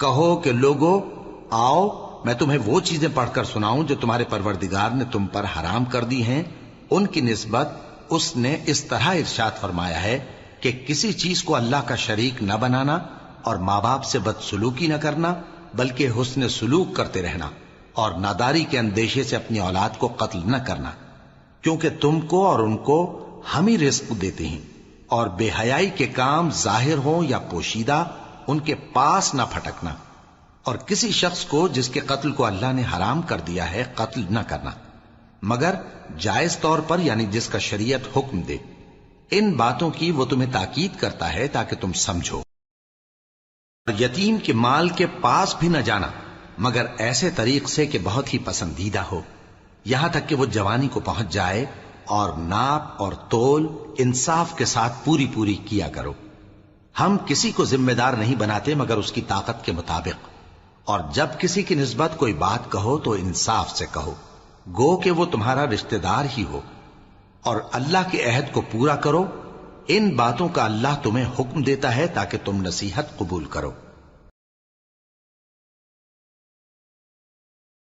کہو کہ لوگو آؤ میں تمہیں وہ چیزیں پڑھ کر سناؤں جو تمہارے پروردگار نے تم پر حرام کر دی ہیں۔ ان کی نسبت اس نے اس طرح ارشاد فرمایا ہے کہ کسی چیز کو اللہ کا شریک نہ بنانا اور ماں باپ سے بدسلوکی نہ کرنا، بلکہ حسن سلوک کرتے رہنا، اور ناداری کے اندیشے سے اپنی اولاد کو قتل نہ کرنا، کیونکہ تم کو اور ان کو ہم ہی رزق دیتے ہیں، اور بے حیائی کے کام ظاہر ہوں یا پوشیدہ ان کے پاس نہ پھٹکنا، اور کسی شخص کو جس کے قتل کو اللہ نے حرام کر دیا ہے قتل نہ کرنا، مگر جائز طور پر، یعنی جس کا شریعت حکم دے۔ ان باتوں کی وہ تمہیں تاکید کرتا ہے تاکہ تم سمجھو۔ یتیم کے مال کے پاس بھی نہ جانا مگر ایسے طریق سے کہ بہت ہی پسندیدہ ہو، یہاں تک کہ وہ جوانی کو پہنچ جائے، اور ناپ اور تول انصاف کے ساتھ پوری پوری کیا کرو۔ ہم کسی کو ذمہ دار نہیں بناتے مگر اس کی طاقت کے مطابق، اور جب کسی کی نسبت کوئی بات کہو تو انصاف سے کہو، گو کہ وہ تمہارا رشتہ دار ہی ہو، اور اللہ کے عہد کو پورا کرو۔ ان باتوں کا اللہ تمہیں حکم دیتا ہے تاکہ تم نصیحت قبول کرو۔